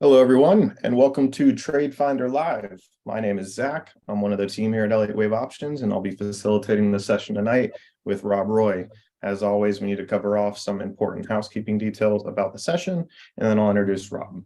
Hello, everyone, and welcome to TradeFinder Live. My name is Zach. I'm one of the team here at Elliott Wave Options, and I'll be facilitating the session tonight with Rob Roy. As always, we need to cover off some important housekeeping details about the session, and then I'll introduce Rob.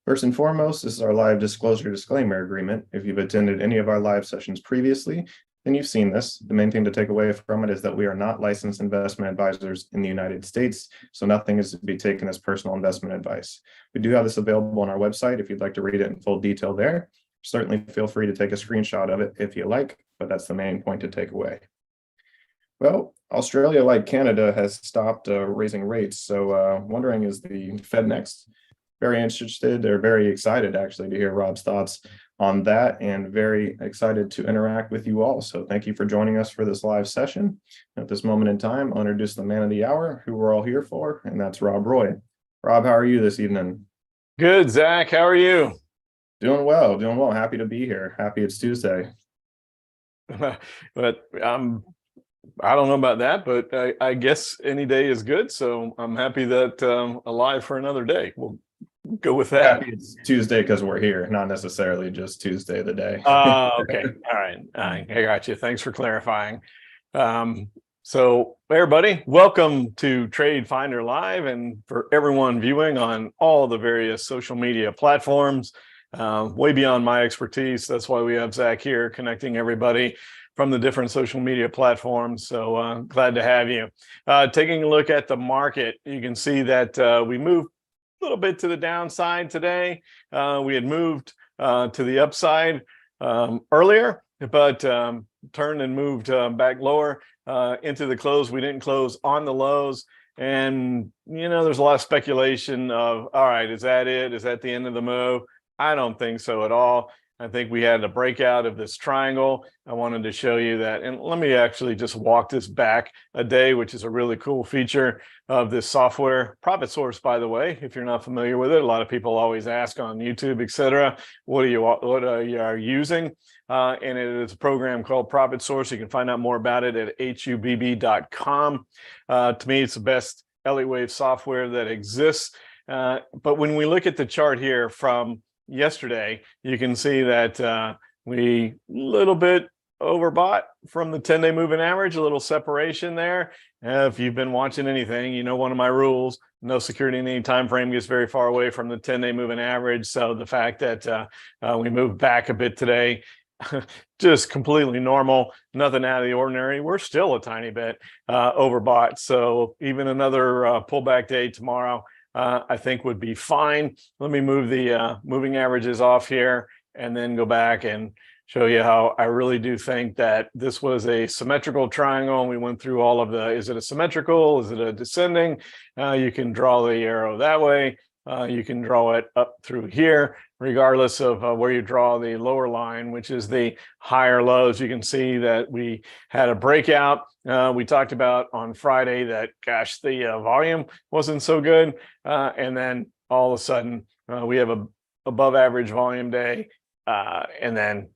First and foremost, this is our live disclosure disclaimer agreement. If you've attended any of our live sessions previously, then you've seen this. The main thing to take away from it is that we are not licensed investment advisors in the United States, so nothing is to be taken as personal investment advice. We do have this available on our website if you'd like to read it in full detail there. Certainly feel free to take a screenshot of it if you like, but that's the main point to take away. Well, Australia, like Canada, has stopped raising rates, so wondering, is the Fed next? Very interested, or very excited actually to hear Rob's thoughts on that, and very excited to interact with you all. So thank you for joining us for this live session. At this moment in time, I'll introduce the man of the hour, who we're all here for, and that's Rob Roy. Rob, how are you this evening? Good, Zach. How are you? Doing well, doing well. Happy to be here. Happy it's Tuesday. But I don't know about that, but I guess any day is good. So I'm happy that alive for another day. We'll go with that. Happy it's Tuesday because we're here, not necessarily just Tuesday the day. Okay. All right. I got you. Thanks for clarifying. So everybody, welcome to TradeFinder Live, and for everyone viewing on all the various social media platforms, way beyond my expertise. That's why we have Zach here connecting everybody from the different social media platforms. So glad to have you. Taking a look at the market, you can see that we moved a little bit to the downside today. We had moved to the upside earlier, but turned and moved back lower into the close. We didn't close on the lows. And, there's a lot of speculation of, all right, is that it? Is that the end of the move? I don't think so at all. I think we had a breakout of this triangle. I wanted to show you that. And let me actually just walk this back a day, which is a really cool feature of this software. Profit Source, by the way, if you're not familiar with it, a lot of people always ask on YouTube, etc., what are you using? And it is a program called Profit Source. You can find out more about it at hubb.com. To me, it's the best Elliott Wave software that exists. But when we look at the chart here from yesterday, you can see that we little bit overbought from the 10-day moving average, a little separation there. If you've been watching anything, one of my rules, no security in any time frame gets very far away from the 10-day moving average. So the fact that we moved back a bit today, just completely normal, nothing out of the ordinary. We're still a tiny bit overbought. So even another pullback day tomorrow, I think would be fine. Let me move the moving averages off here and then go back and show you how I really do think that this was a symmetrical triangle. And we went through all of is it a symmetrical? Is it a descending? You can draw the arrow that way. You can draw it up through here, regardless of where you draw the lower line, which is the higher lows. You can see that we had a breakout. We talked about on Friday that, gosh, the volume wasn't so good. And then all of a sudden, we have a above average volume day and then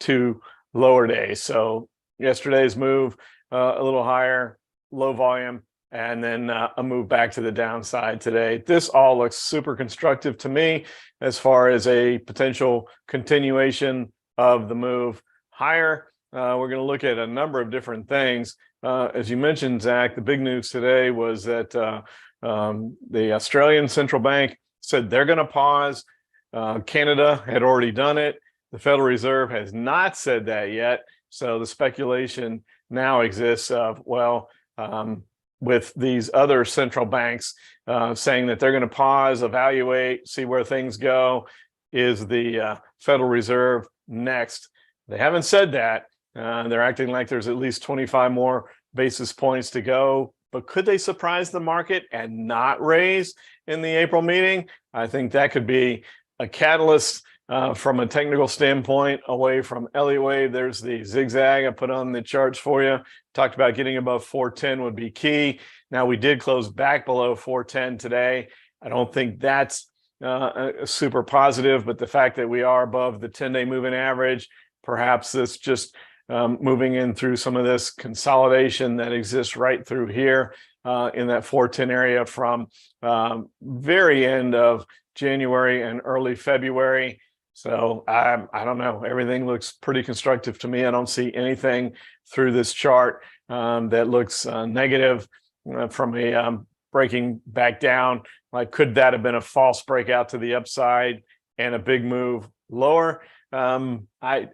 two lower days. So yesterday's move, a little higher, low volume, and then a move back to the downside today. This all looks super constructive to me as far as a potential continuation of the move higher. We're going to look at a number of different things. As you mentioned, Zach, the big news today was that the Australian Central Bank said they're going to pause. Canada had already done it. The Federal Reserve has not said that yet. So the speculation now exists of, with these other central banks saying that they're going to pause, evaluate, see where things go. Is the Federal Reserve next? They haven't said that. They're acting like there's at least 25 more basis points to go. But could they surprise the market and not raise in the April meeting? I think that could be a catalyst from a technical standpoint away from Elliott Wave. There's the zigzag I put on the charts for you. Talked about getting above 410 would be key. Now we did close back below 410 today. I don't think that's super positive, but the fact that we are above the 10-day moving average, perhaps this just moving in through some of this consolidation that exists right through here in that 410 area from very end of January and early February. So I don't know. Everything looks pretty constructive to me. I don't see anything through this chart that looks negative from a breaking back down. Like, could that have been a false breakout to the upside and a big move lower? I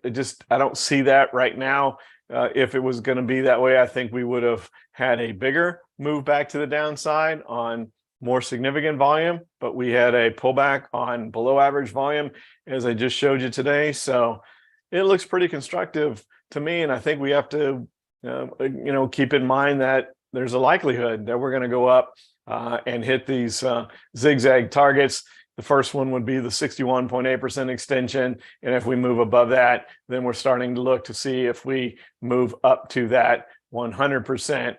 don't see that right now. If it was going to be that way, I think we would have had a bigger move back to the downside on more significant volume, but we had a pullback on below average volume, as I just showed you today. So it looks pretty constructive to me. And I think we have to, keep in mind that there's a likelihood that we're going to go up and hit these zigzag targets. The first one would be the 61.8% extension. And if we move above that, then we're starting to look to see if we move up to that 100%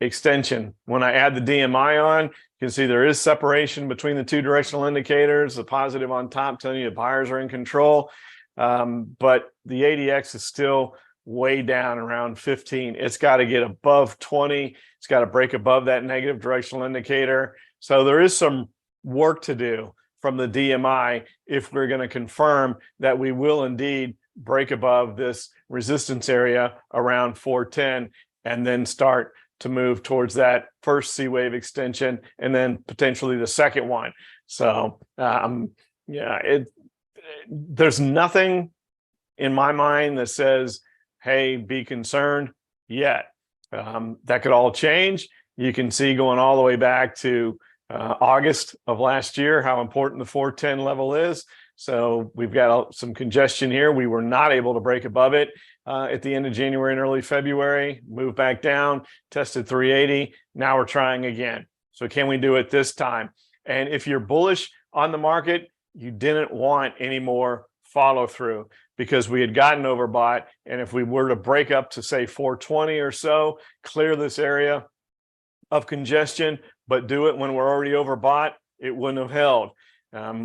extension. When I add the DMI on, you can see there is separation between the two directional indicators, the positive on top telling you the buyers are in control. But the ADX is still way down around 15. It's got to get above 20. It's got to break above that negative directional indicator. So there is some work to do from the DMI if we're going to confirm that we will indeed break above this resistance area around 410 and then start to move towards that first C wave extension and then potentially the second one. So there's nothing in my mind that says, hey, be concerned yet. That could all change. You can see going all the way back to August of last year how important the 410 level is. So we've got some congestion here. We were not able to break above it at the end of January and early February, moved back down, tested 380. Now we're trying again. So can we do it this time? And if you're bullish on the market, you didn't want any more follow through because we had gotten overbought. And if we were to break up to say 420 or so, clear this area of congestion, but do it when we're already overbought, it wouldn't have held.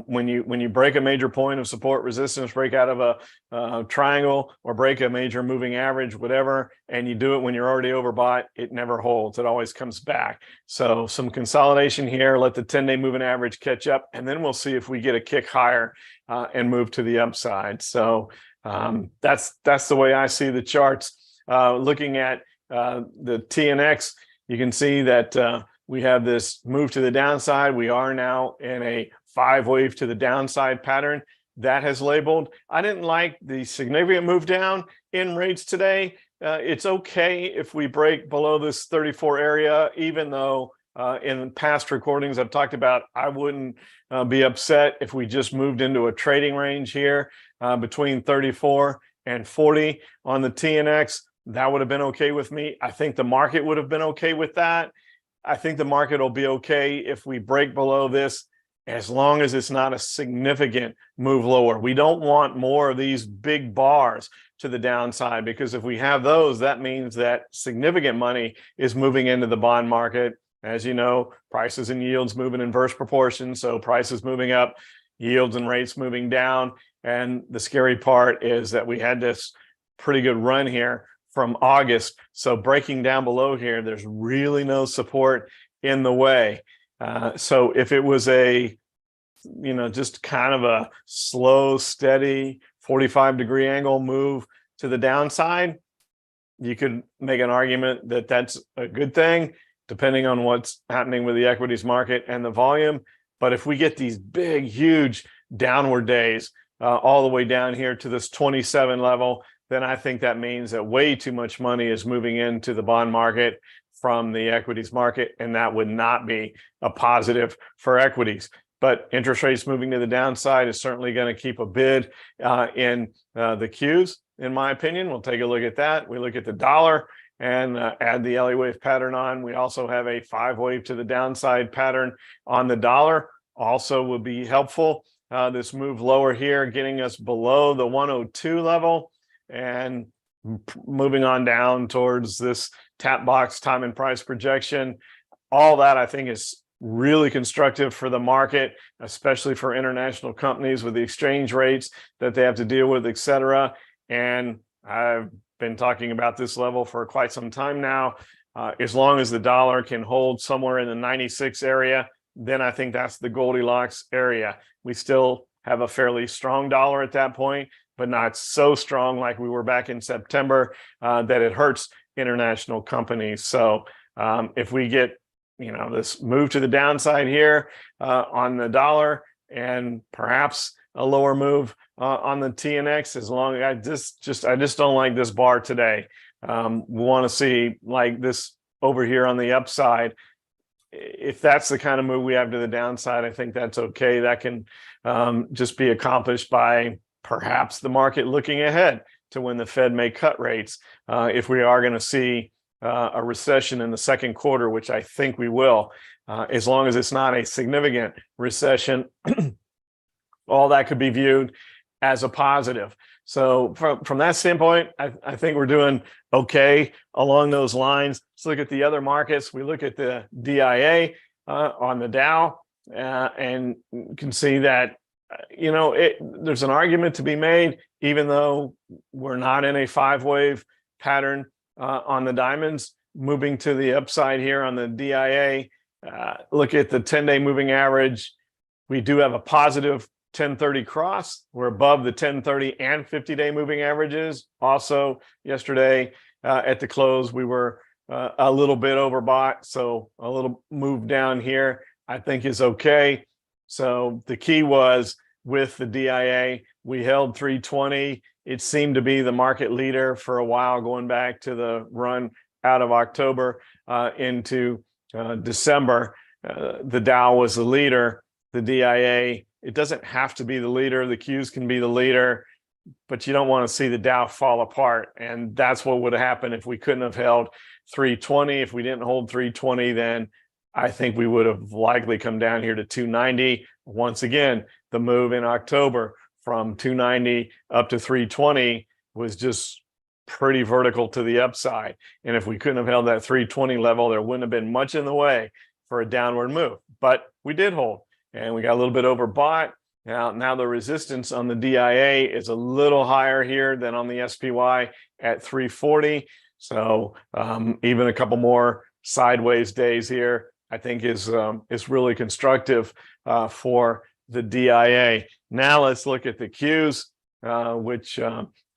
When you break a major point of support resistance, break out of a triangle or break a major moving average, whatever, and you do it when you're already overbought, it never holds. It always comes back. So some consolidation here, let the 10-day moving average catch up, and then we'll see if we get a kick higher and move to the upside. So that's the way I see the charts. Looking at the TNX, you can see that we have this move to the downside. We are now in a 5-wave to the downside pattern that has labeled. I didn't like the significant move down in rates today. It's okay if we break below this 34 area, even though in past recordings I've talked about I wouldn't be upset if we just moved into a trading range here between 34 and 40 on the TNX. That would have been okay with me. I think the market would have been okay with that. I think the market will be okay if we break below this, as long as it's not a significant move lower. We don't want more of these big bars to the downside, because if we have those, that means that significant money is moving into the bond market. As you know, prices and yields move in inverse proportion. So prices moving up, yields and rates moving down. And the scary part is that we had this pretty good run here from August. So breaking down below here, there's really no support in the way. So if it was a, just kind of a slow, steady 45-degree angle move to the downside, you could make an argument that that's a good thing, depending on what's happening with the equities market and the volume. But if we get these big, huge downward days all the way down here to this 27 level, then I think that means that way too much money is moving into the bond market from the equities market, and that would not be a positive for equities. But interest rates moving to the downside is certainly going to keep a bid in the Qs, in my opinion. We'll take a look at that. We look at the dollar and add the Elliott Wave pattern on. We also have a 5-wave to the downside pattern on the dollar. Also would be helpful. This move lower here, getting us below the 102 level and moving on down towards this tap box time and price projection. All that I think is really constructive for the market, especially for international companies with the exchange rates that they have to deal with, et cetera. And been talking about this level for quite some time now. As long as the dollar can hold somewhere in the 96 area, then I think that's the Goldilocks area. We still have a fairly strong dollar at that point, but not so strong like we were back in September that it hurts international companies. So if we get, this move to the downside here on the dollar and perhaps a lower move on the TNX, as long as I just don't like this bar today. We want to see like this over here on the upside. If that's the kind of move we have to the downside, I think that's okay. That can just be accomplished by perhaps the market looking ahead to when the Fed may cut rates. If we are going to see a recession in the second quarter, which I think we will, as long as it's not a significant recession, all that could be viewed as a positive. So from that standpoint, I think we're doing okay along those lines. Let's look at the other markets. We look at the DIA on the Dow, and you can see that there's an argument to be made, even though we're not in a 5-wave pattern on the diamonds, moving to the upside here on the DIA. Look at the 10-day moving average. We do have a positive 1030 cross. We're above the 1030 and 50-day moving averages. Also, yesterday at the close, we were a little bit overbought. So a little move down here, I think, is okay. So the key was with the DIA, we held 320. It seemed to be the market leader for a while, going back to the run out of October into December. The Dow was the leader. The DIA, it doesn't have to be the leader. The Qs can be the leader, but you don't want to see the Dow fall apart. And that's what would have happened if we couldn't have held 320. If we didn't hold 320, then I think we would have likely come down here to 290. Once again, the move in October from 290 up to 320 was just pretty vertical to the upside. And if we couldn't have held that 320 level, there wouldn't have been much in the way for a downward move. But we did hold, and we got a little bit overbought. Now the resistance on the DIA is a little higher here than on the SPY at 340. So even a couple more sideways days here, I think is really constructive for the DIA. Now let's look at the Qs, which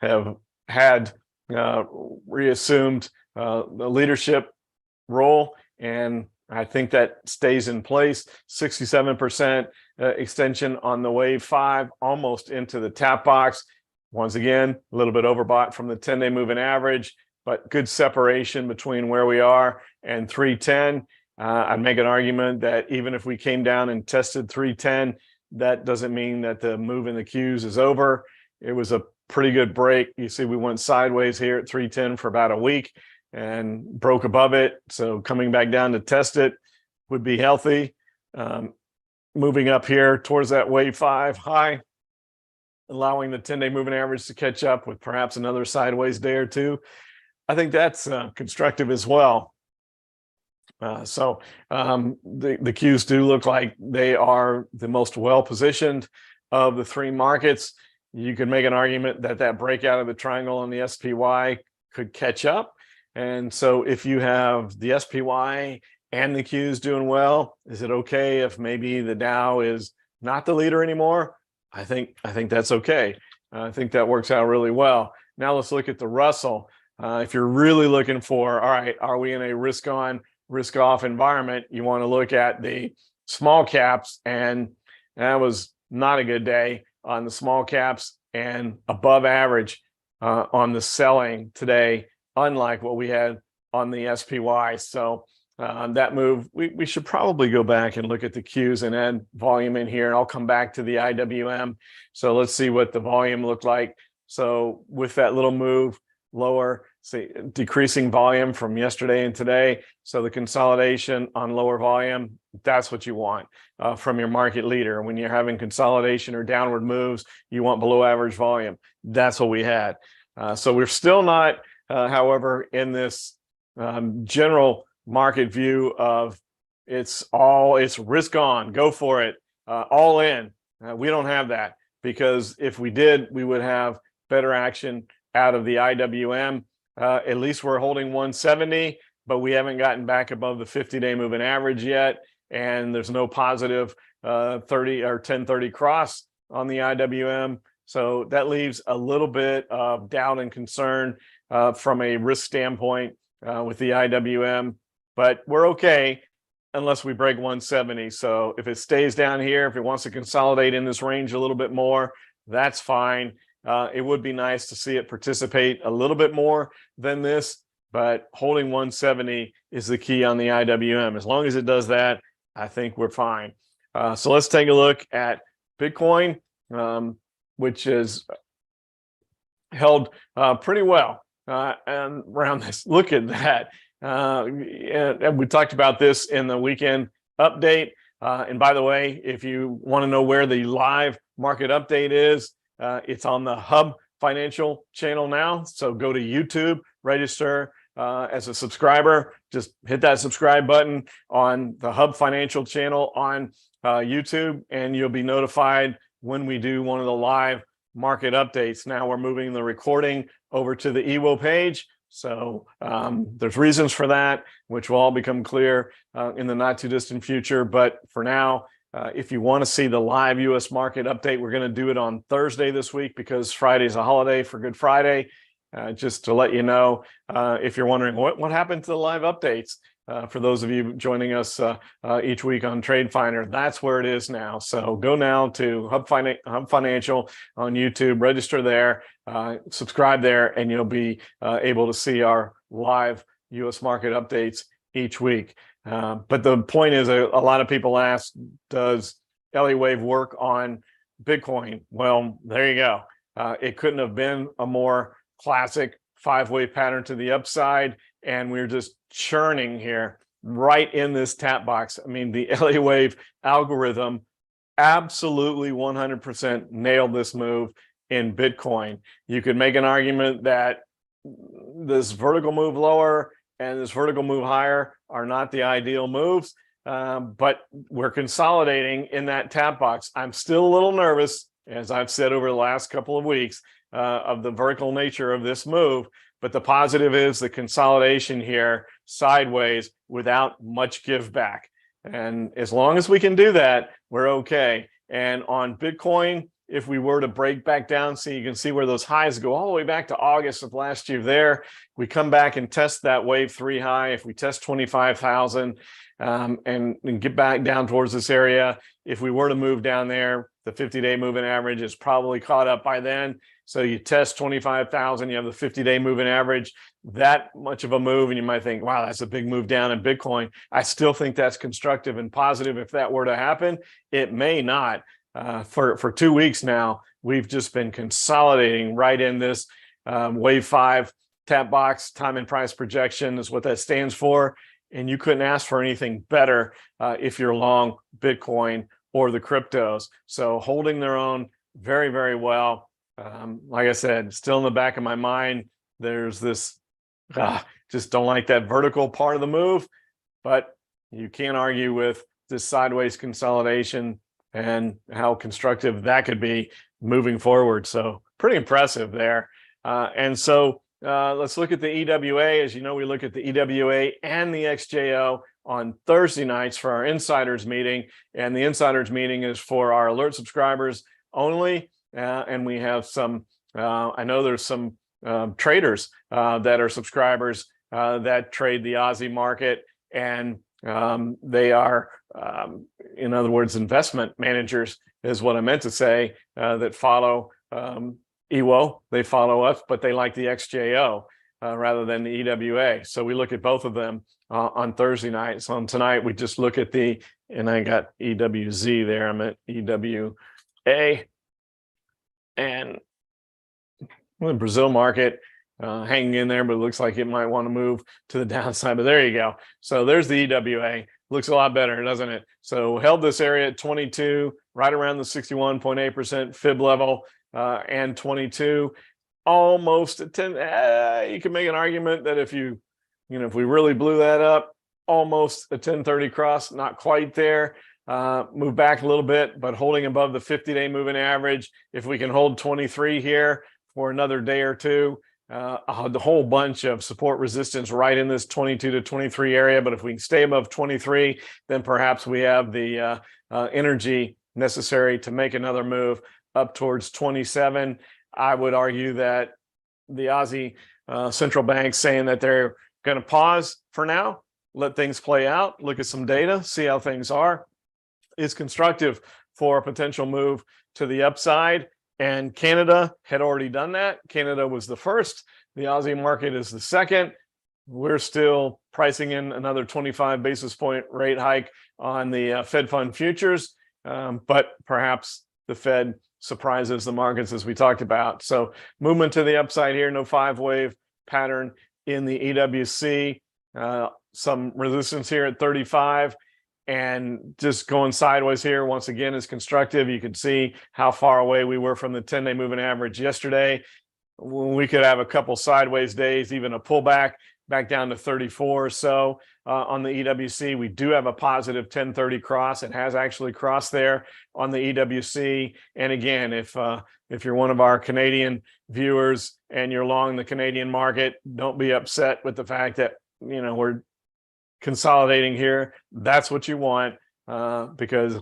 have had reassumed the leadership role, and I think that stays in place. 67% extension on the wave 5, almost into the tap box. Once again, a little bit overbought from the 10-day moving average, but good separation between where we are and 310. I'd make an argument that even if we came down and tested 310, that doesn't mean that the move in the Qs is over. It was a pretty good break. You see, we went sideways here at 310 for about a week and broke above it. So coming back down to test it would be healthy. Moving up here towards that wave 5 high, allowing the 10-day moving average to catch up with perhaps another sideways day or two. I think that's constructive as well. So the Qs do look like they are the most well-positioned of the three markets. You could make an argument that that breakout of the triangle on the SPY could catch up. And so if you have the SPY and the Qs doing well, is it okay if maybe the Dow is not the leader anymore? I think that's okay. I think that works out really well. Now let's look at the Russel. If you're really looking for, all right, are we in a risk-on, risk-off environment? You want to look at the small caps, and that was not a good day on the small caps, and above average on the selling today, unlike what we had on the SPY. So that move, we should probably go back and look at the Qs and add volume in here, and I'll come back to the IWM. So let's see what the volume looked like. So with that little move lower, see, decreasing volume from yesterday and today. So the consolidation on lower volume, that's what you want from your market leader. When you're having consolidation or downward moves, you want below average volume. That's what we had. So we're still not, however, in this general market view of it's risk on, go for it, all in. We don't have that, because if we did, we would have better action out of the IWM. At least we're holding 170, but we haven't gotten back above the 50-day moving average yet. And there's no positive 30 or 1030 cross on the IWM. So that leaves a little bit of doubt and concern from a risk standpoint with the IWM, but we're okay unless we break 170. So if it stays down here, if it wants to consolidate in this range a little bit more, that's fine. It would be nice to see it participate a little bit more than this, but holding 170 is the key on the IWM. As long as it does that, I think we're fine. So let's take a look at Bitcoin, which is held pretty well and around this. Look at that. And we talked about this in the weekend update. And by the way, if you want to know where the live market update is, it's on the Hub Financial channel now. So go to YouTube, register as a subscriber. Just hit that subscribe button on the Hub Financial channel on YouTube, and you'll be notified when we do one of the live market updates. Now we're moving the recording over to the EWO page. So there's reasons for that, which will all become clear in the not too distant future. But for now, if you want to see the live US market update, we're going to do it on Thursday this week because Friday's a holiday for Good Friday. Just to let you know, if you're wondering what happened to the live updates, for those of you joining us each week on TradeFinder, that's where it is now. So go now to Hub Financial on YouTube, register there, subscribe there, and you'll be able to see our live US market updates each week. But the point is, a lot of people ask, does Elliott Wave work on Bitcoin? Well, there you go. It couldn't have been a more classic 5-wave pattern to the upside, and we're just churning here right in this tap box. I mean, the Elliott Wave algorithm absolutely 100% nailed this move in Bitcoin. You could make an argument that this vertical move lower and this vertical move higher are not the ideal moves, but we're consolidating in that tap box. I'm still a little nervous, as I've said over the last couple of weeks, of the vertical nature of this move, but the positive is the consolidation here sideways without much give back. And as long as we can do that, we're okay. And on Bitcoin, if we were to break back down, so you can see where those highs go all the way back to August of last year there, we come back and test that wave 3 high. If we test 25,000 and get back down towards this area, if we were to move down there, the 50-day moving average is probably caught up by then. So you test 25,000, you have the 50-day moving average, that much of a move, and you might think, wow, that's a big move down in Bitcoin. I still think that's constructive and positive if that were to happen. It may not. For 2 weeks now, we've just been consolidating right in this wave 5 tap box. Time and price projection is what that stands for. And you couldn't ask for anything better if you're long Bitcoin or the cryptos. So holding their own very, very well. Like I said, still in the back of my mind, there's this, just don't like that vertical part of the move, but you can't argue with this sideways consolidation and how constructive that could be moving forward. So pretty impressive there. And so let's look at the EWA. As you know, we look at the EWA and the XJO on Thursday nights for our insiders meeting. And the insiders meeting is for our alert subscribers only. And we have some, I know there's some traders that are subscribers that trade the Aussie market, and they are, in other words, investment managers is what I meant to say, that follow EWO. They follow us, but they like the XJO rather than the EWA. So we look at both of them on Thursday night. So on tonight, we just look at the, and I got EWZ there, I'm at EWA. And the Brazil market hanging in there, but it looks like it might want to move to the downside. But there you go. So there's the EWA. Looks a lot better, doesn't it? So held this area at 22, right around the 61.8% fib level, and 22, almost at 10. You can make an argument that if you know, if we really blew that up, almost a 1030 cross, not quite there. Move back a little bit, but holding above the 50-day moving average. If we can hold 23 here for another day or two, the whole bunch of support resistance right in this 22 to 23 area. But if we can stay above 23, then perhaps we have the energy necessary to make another move up towards 27. I would argue that the Aussie central bank saying that they're going to pause for now, let things play out, look at some data, see how things are, is constructive for a potential move to the upside. And Canada had already done that. Canada was the first. The Aussie market is the second. We're still pricing in another 25 basis point rate hike on the Fed fund futures, but perhaps the Fed surprises the markets as we talked about. So movement to the upside here, no 5-wave pattern in the EWC, some resistance here at 35. And just going sideways here once again is constructive. You can see how far away we were from the 10-day moving average yesterday. We could have a couple sideways days, even a pullback back down to 34 or so on the EWC. We do have a positive 1030 cross. It has actually crossed there on the EWC. And again, if you're one of our Canadian viewers and you're long the Canadian market, don't be upset with the fact that we're consolidating here. That's what you want, because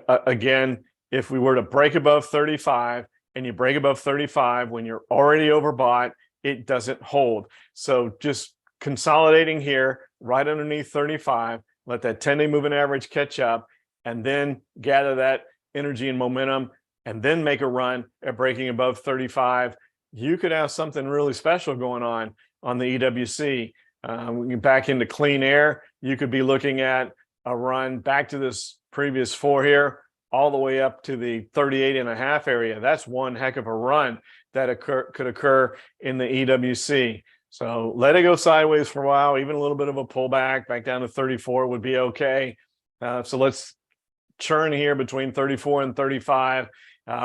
again, if we were to break above 35 and you break above 35 when you're already overbought, it doesn't hold. So just consolidating here right underneath 35, let that 10-day moving average catch up, and then gather that energy and momentum, and then make a run at breaking above 35. You could have something really special going on the EWC. When you back into clean air, you could be looking at a run back to this previous 4 here, all the way up to the 38.5 area. That's one heck of a run that could occur in the EWC. So let it go sideways for a while, even a little bit of a pullback back down to 34 would be okay. So let's churn here between 34 and 35,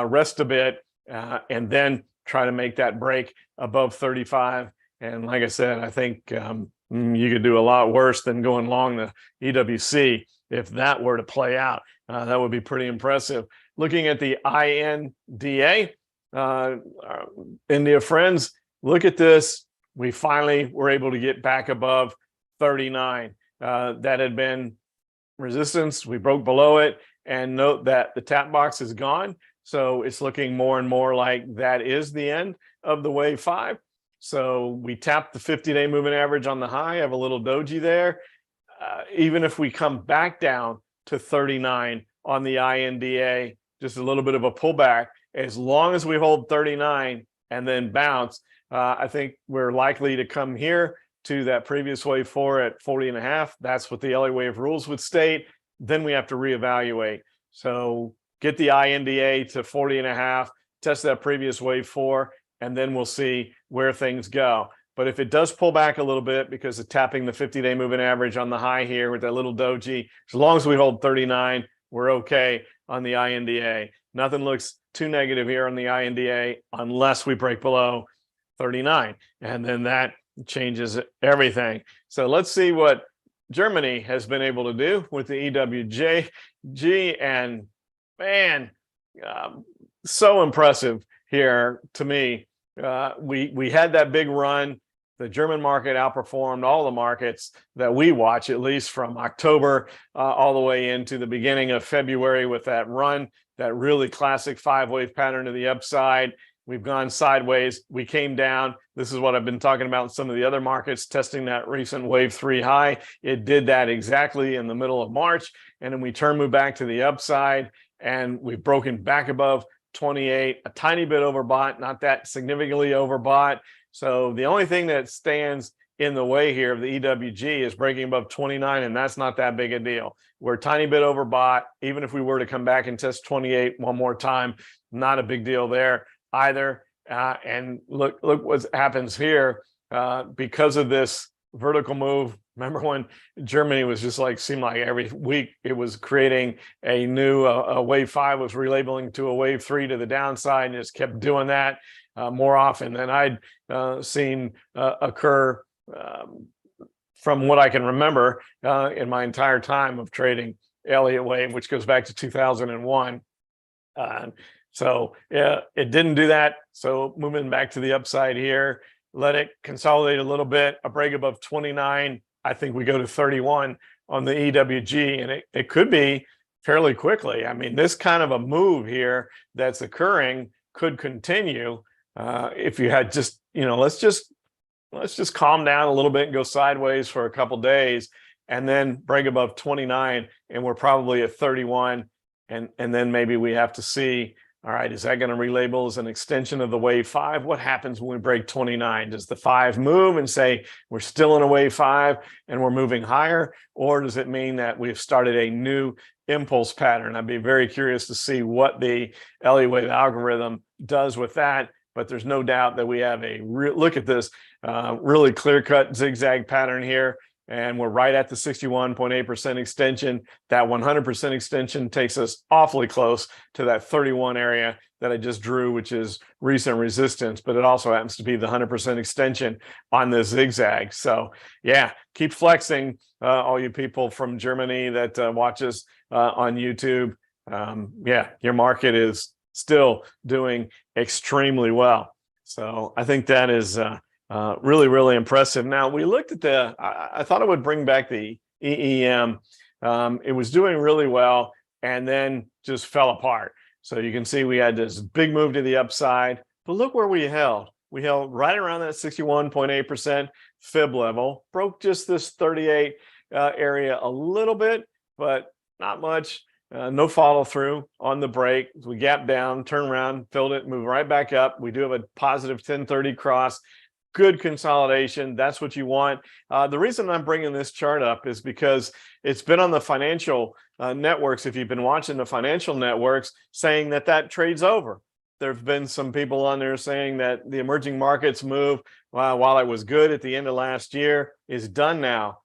rest a bit, and then try to make that break above 35. And like I said, I think you could do a lot worse than going long the EWC if that were to play out. That would be pretty impressive. Looking at the INDA, India friends, look at this. We finally were able to get back above 39. That had been resistance. We broke below it, and note that the tap box is gone. So it's looking more and more like that is the end of the wave 5. So we tapped the 50-day moving average on the high, have a little doji there. Even if we come back down to 39 on the INDA, just a little bit of a pullback, as long as we hold 39 and then bounce, I think we're likely to come here to that previous wave 4 at 40.5. That's what the Elliott Wave rules would state. Then we have to reevaluate. So get the INDA to 40.5, test that previous wave 4, and then we'll see where things go. But if it does pull back a little bit because of tapping the 50-day moving average on the high here with that little doji, as long as we hold 39, we're okay on the INDA. Nothing looks too negative here on the INDA unless we break below 39. And then that changes everything. So let's see what Germany has been able to do with the EWG. And man, so impressive here to me. We had that big run. The German market outperformed all the markets that we watch, at least from October all the way into the beginning of February with that run, that really classic 5-wave pattern to the upside. We've gone sideways. We came down. This is what I've been talking about in some of the other markets, testing that recent wave 3 high. It did that exactly in the middle of March. And then we moved back to the upside, and we've broken back above 28, a tiny bit overbought, not that significantly overbought. So the only thing that stands in the way here of the EWG is breaking above 29, and that's not that big a deal. We're a tiny bit overbought. Even if we were to come back and test 28 one more time, not a big deal there either. And look what happens here because of this vertical move. Remember when Germany was just like, seemed like every week it was creating a new wave 5 was relabeling to a wave 3 to the downside, and just kept doing that more often than I'd seen occur from what I can remember in my entire time of trading Elliott Wave, which goes back to 2001. So yeah, it didn't do that. So moving back to the upside here, let it consolidate a little bit, a break above 29. I think we go to 31 on the EWG, and it could be fairly quickly. I mean, this kind of a move here that's occurring could continue. If you had just, let's just calm down a little bit and go sideways for a couple days, and then break above 29, and we're probably at 31, and then maybe we have to see, all right, is that going to relabel as an extension of the wave 5? What happens when we break 29? Does the 5 move and say we're still in a wave 5 and we're moving higher? Or does it mean that we've started a new impulse pattern? I'd be very curious to see what the Elliott Wave algorithm does with that. But there's no doubt that we have a look at this really clear-cut zigzag pattern here. And we're right at the 61.8% extension. That 100% extension takes us awfully close to that 31 area that I just drew, which is recent resistance, but it also happens to be the 100% extension on this zigzag. So yeah, keep flexing, all you people from Germany that watch us on YouTube. Yeah, your market is still doing extremely well. So I think that is really, really impressive. Now, we looked at I thought I would bring back the EEM. It was doing really well and then just fell apart. So you can see we had this big move to the upside, but look where we held. We held right around that 61.8% fib level, broke just this 38 area a little bit, but not much. No follow through on the break. We gapped down, turned around, filled it, moved right back up. We do have a positive 1030 cross. Good consolidation. That's what you want. The reason I'm bringing this chart up is because it's been on the financial networks. If you've been watching the financial networks, saying that trade's over. There have been some people on there saying that the emerging markets move, while it was good at the end of last year, is done now.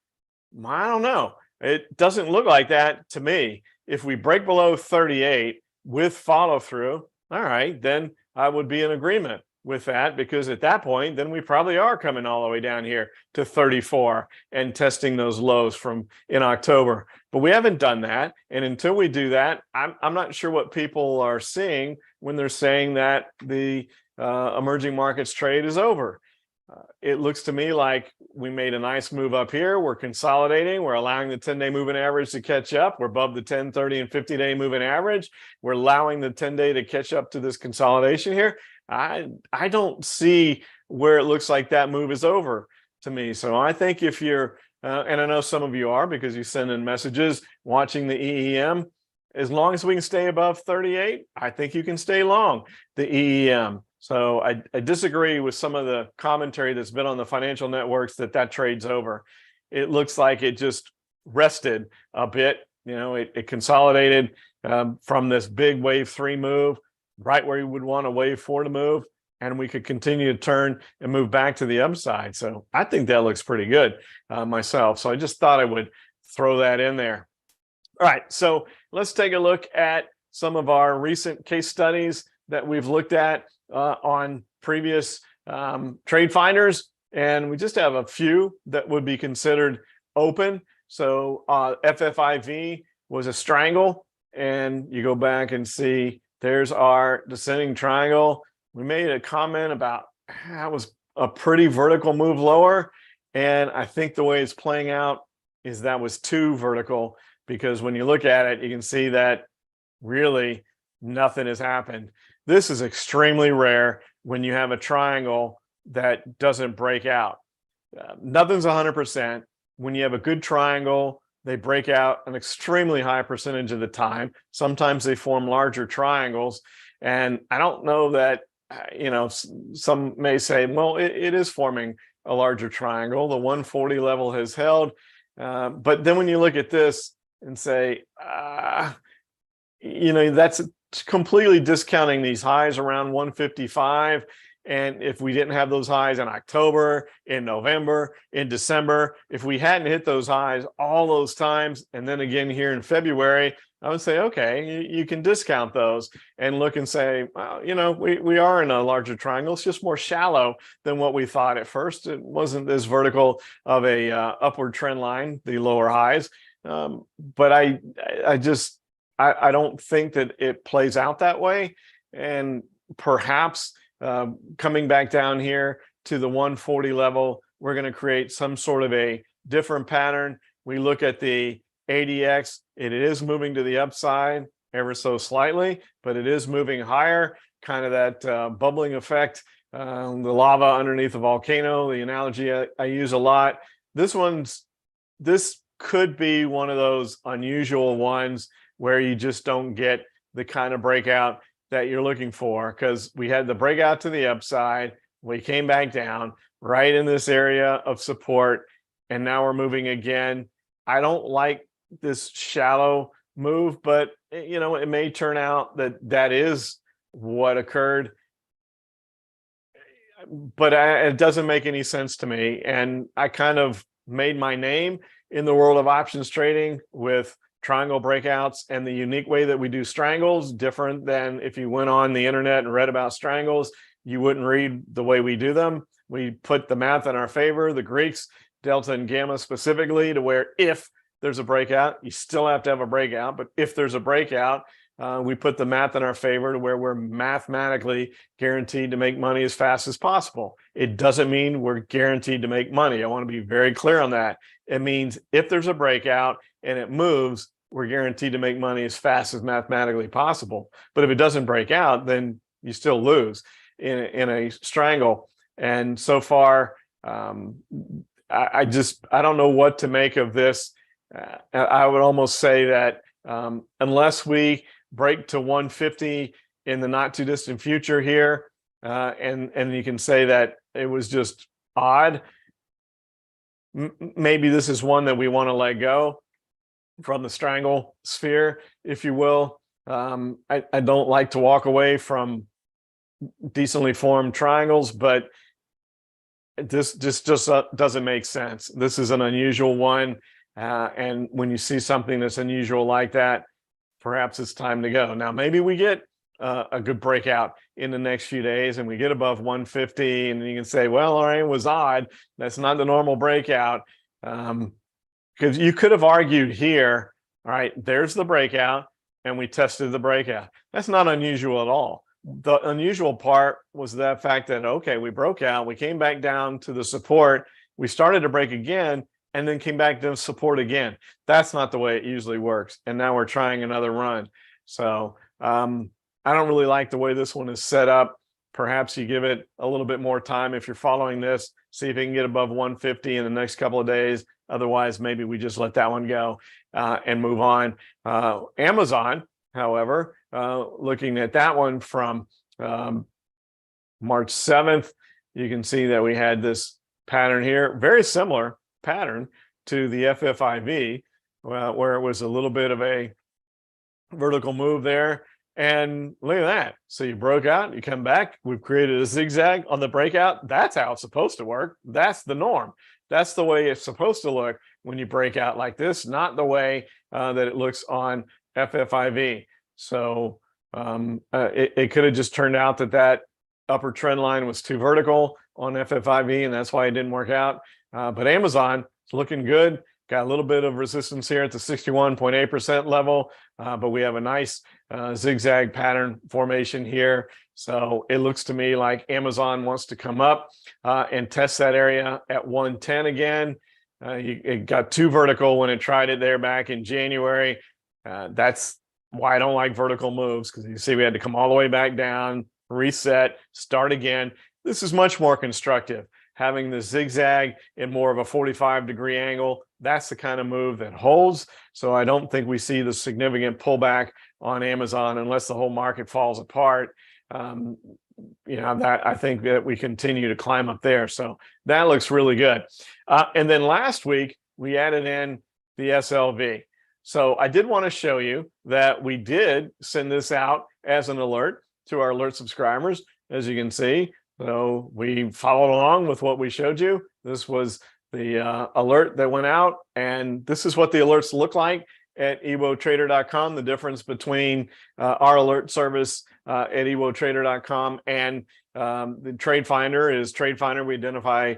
I don't know. It doesn't look like that to me. If we break below 38 with follow through, all right, then I would be in agreement with that, because at that point, then we probably are coming all the way down here to 34 and testing those lows from in October. But we haven't done that. And until we do that, I'm not sure what people are seeing when they're saying that the emerging markets trade is over. It looks to me like we made a nice move up here. We're consolidating. We're allowing the 10-day moving average to catch up. We're above the 10, 30, and 50-day moving average. We're allowing the 10-day to catch up to this consolidation here. I don't see where it looks like that move is over to me. So I think if you're, and I know some of you are because you send in messages watching the EEM, as long as we can stay above 38, I think you can stay long the EEM. So I disagree with some of the commentary that's been on the financial networks that trade's over. It looks like it just rested a bit. It consolidated from this big wave 3 move, right where you would want a wave 4 to move, and we could continue to turn and move back to the upside. So I think that looks pretty good myself. So I just thought I would throw that in there. All right, so let's take a look at some of our recent case studies that we've looked at on previous trade finders, and we just have a few that would be considered open. So FFIV was a strangle, and you go back and see there's our descending triangle. We made a comment about that was a pretty vertical move lower, and I think the way it's playing out is that was too vertical, because when you look at it, you can see that really nothing has happened. This is extremely rare when you have a triangle that doesn't break out. Nothing's 100%. When you have a good triangle, they break out an extremely high percentage of the time. Sometimes they form larger triangles. And I don't know that, some may say, well, it is forming a larger triangle. The 140 level has held. But then when you look at this and say, that's completely discounting these highs around 155. And if we didn't have those highs in October, in November, in December, if we hadn't hit those highs all those times, and then again here in February, I would say, okay, you can discount those and look and say, well, we are in a larger triangle. It's just more shallow than what we thought at first. It wasn't as vertical of a upward trend line, the lower highs. But I don't think that it plays out that way. And perhaps coming back down here to the 140 level, we're going to create some sort of a different pattern. We look at the ADX, it is moving to the upside ever so slightly, but it is moving higher, kind of that bubbling effect, the lava underneath the volcano, the analogy I use a lot. This could be one of those unusual ones where you just don't get the kind of breakout that you're looking for, because we had the breakout to the upside, we came back down right in this area of support, and now we're moving again. I don't like this shallow move, but it may turn out that that is what occurred, but it doesn't make any sense to me. And I kind of made my name in the world of options trading with triangle breakouts, and the unique way that we do strangles, different than if you went on the internet and read about strangles, you wouldn't read the way we do them. We put the math in our favor, the Greeks, delta and gamma specifically, to where if there's a breakout, you still have to have a breakout, but if there's a breakout, we put the math in our favor to where we're mathematically guaranteed to make money as fast as possible. It doesn't mean we're guaranteed to make money. I want to be very clear on that. It means if there's a breakout and it moves, we're guaranteed to make money as fast as mathematically possible. But if it doesn't break out, then you still lose in a strangle. And so far, I don't know what to make of this. I would almost say that unless we break to 150 in the not too distant future here, and you can say that it was just odd, maybe this is one that we want to let go from the strangle sphere, if you will. I don't like to walk away from decently formed triangles, but this just doesn't make sense. This is an unusual one, and when you see something that's unusual like that, perhaps it's time to go. Now, maybe we get a good breakout in the next few days and we get above 150, and you can say, well, all right, it was odd. That's not the normal breakout. Because you could have argued here, all right, there's the breakout and we tested the breakout. That's not unusual at all. The unusual part was that fact that, okay, we broke out, we came back down to the support, we started to break again, and then came back to support again. That's not the way it usually works. And now we're trying another run. So I don't really like the way this one is set up. Perhaps you give it a little bit more time if you're following this, see if you can get above 150 in the next couple of days. Otherwise, maybe we just let that one go and move on. Amazon, however, looking at that one from March 7th, you can see that we had this pattern here, very similar pattern to the FFIV, where it was a little bit of a vertical move there. And look at that. So you broke out, you come back, we've created a zigzag on the breakout. That's how it's supposed to work. That's the norm. That's the way it's supposed to look when you break out like this, not the way that it looks on FFIV. So it could have just turned out that upper trend line was too vertical on FFIV, and that's why it didn't work out. But Amazon is looking good. Got a little bit of resistance here at the 61.8% level, but we have a nice zigzag pattern formation here. So it looks to me like Amazon wants to come up and test that area at 110 again. It got too vertical when it tried it there back in January. That's why I don't like vertical moves, because you see we had to come all the way back down, reset, start again. This is much more constructive. Having the zigzag in more of a 45-degree angle, that's the kind of move that holds. So I don't think we see the significant pullback on Amazon unless the whole market falls apart. That I think that we continue to climb up there. So that looks really good. And then last week, we added in the SLV. So I did want to show you that we did send this out as an alert to our alert subscribers, as you can see. So we followed along with what we showed you. This was the alert that went out, and this is what the alerts look like at EWOTrader.com. The difference between our alert service at EWOTrader.com and the TradeFinder is TradeFinder. We identify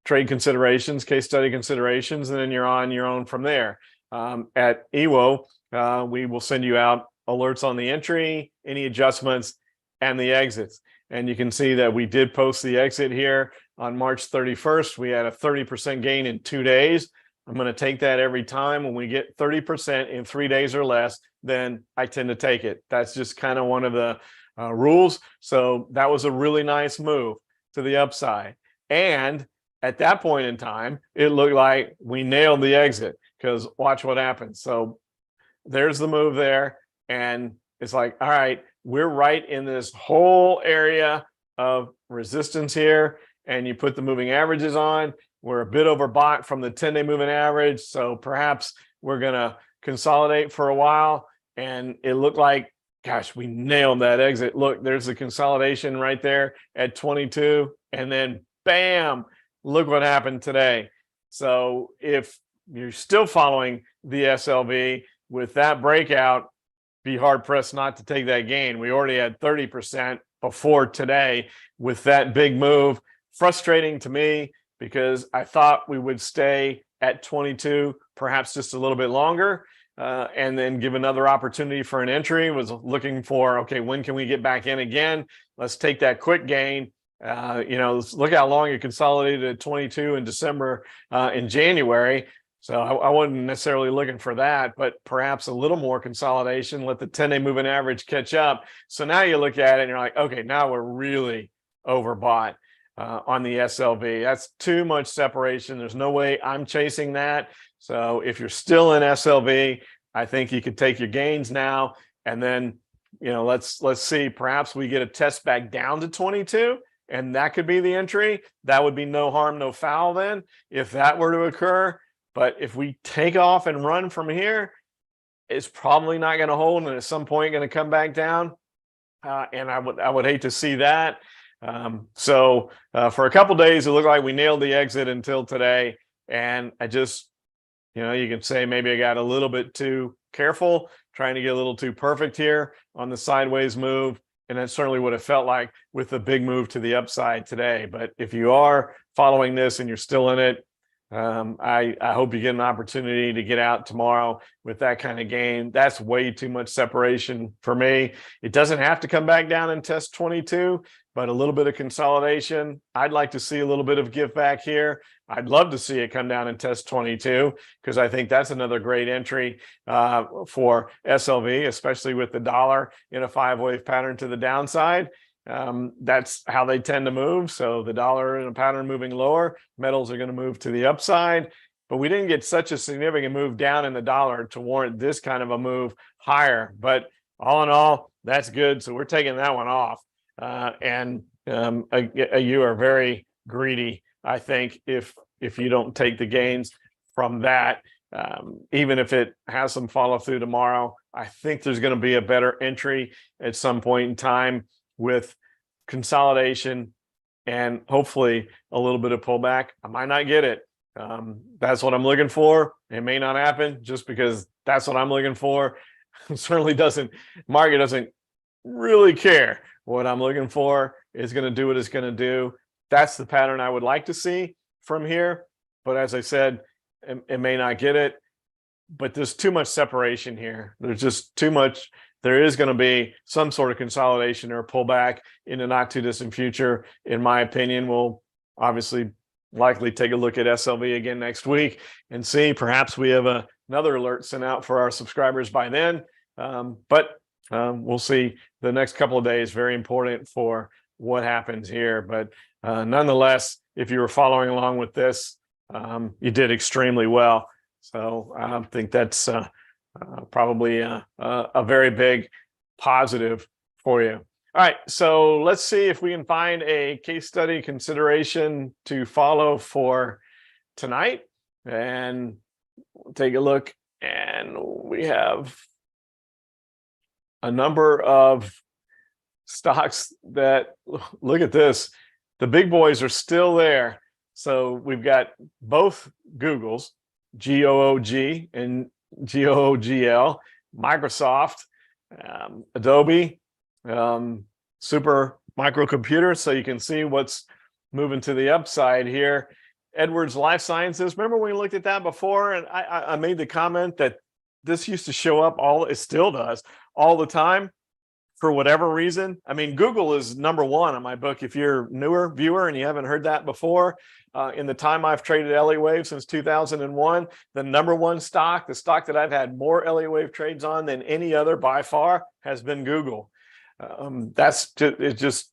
trade considerations, case study considerations, and then you're on your own from there. At EWO, we will send you out alerts on the entry, any adjustments, and the exits. And you can see that we did post the exit here on March 31st. We had a 30% gain in 2 days. I'm going to take that every time. When we get 30% in 3 days or less, then I tend to take it. That's just kind of one of the rules. So that was a really nice move to the upside. And at that point in time, it looked like we nailed the exit, because watch what happens. So there's the move there. And it's like, all right, we're right in this whole area of resistance here. And you put the moving averages on. We're a bit overbought from the 10-day moving average. So perhaps we're going to consolidate for a while. And it looked like, gosh, we nailed that exit. Look, there's the consolidation right there at 22. And then bam, look what happened today. So if you're still following the SLV with that breakout, be hard pressed not to take that gain. We already had 30% before today with that big move. Frustrating to me, because I thought we would stay at 22, perhaps just a little bit longer, and then give another opportunity for an entry. Was looking for, okay, when can we get back in again? Let's take that quick gain. Look how long it consolidated at 22 in December, in January. So I wasn't necessarily looking for that, but perhaps a little more consolidation, let the 10-day moving average catch up. So now you look at it and you're like, okay, now we're really overbought on the SLV. That's too much separation. There's no way I'm chasing that. So if you're still in SLV, I think you could take your gains now. And then, let's see, perhaps we get a test back down to 22. And that could be the entry. That would be no harm, no foul then, if that were to occur. But if we take off and run from here, it's probably not going to hold, and at some point going to come back down. And I would hate to see that. So for a couple days, it looked like we nailed the exit until today. And I just, you can say maybe I got a little bit too careful, trying to get a little too perfect here on the sideways move. And that's certainly what it felt like with the big move to the upside today. But if you are following this and you're still in it, I hope you get an opportunity to get out tomorrow with that kind of gain. That's way too much separation for me. It doesn't have to come back down and test 22, but a little bit of consolidation. I'd like to see a little bit of give back here. I'd love to see it come down and test 22, because I think that's another great entry for SLV, especially with the dollar in a 5-wave pattern to the downside. That's how they tend to move. So the dollar in a pattern moving lower, metals are going to move to the upside. But we didn't get such a significant move down in the dollar to warrant this kind of a move higher. But all in all, that's good. So we're taking that one off. You are very greedy, I think, if you don't take the gains from that. Even if it has some follow through tomorrow, I think there's going to be a better entry at some point in time with consolidation and hopefully a little bit of pullback. I might not get it. That's what I'm looking for. It may not happen just because that's what I'm looking for. Certainly market doesn't really care what I'm looking for. It's going to do what it's going to do. That's the pattern I would like to see from here. But as I said, it may not get it. But there's too much separation here. There's just too much. There is going to be some sort of consolidation or pullback in the not too distant future. In my opinion, we'll obviously likely take a look at SLV again next week and see. Perhaps we have another alert sent out for our subscribers by then. But we'll see. The next couple of days, very important for what happens here. But nonetheless, if you were following along with this, you did extremely well. So I think that's probably a very big positive for you. All right, so let's see if we can find a case study consideration to follow for tonight. And we'll take a look, and we have a number of stocks that, look at this, the big boys are still there. So we've got both Googles, GOOG and GOOGL, Microsoft, Adobe, Super Microcomputer. So you can see what's moving to the upside here. Edwards Life Sciences. Remember when we looked at that before? And I made the comment that this used to show up it still does all the time for whatever reason, I mean, Google is number one on my book. If you're a newer viewer and you haven't heard that before, in the time I've traded Elliott Wave since 2001, the number one stock, the stock that I've had more Elliott Wave trades on than any other by far, has been Google. That's just, it's just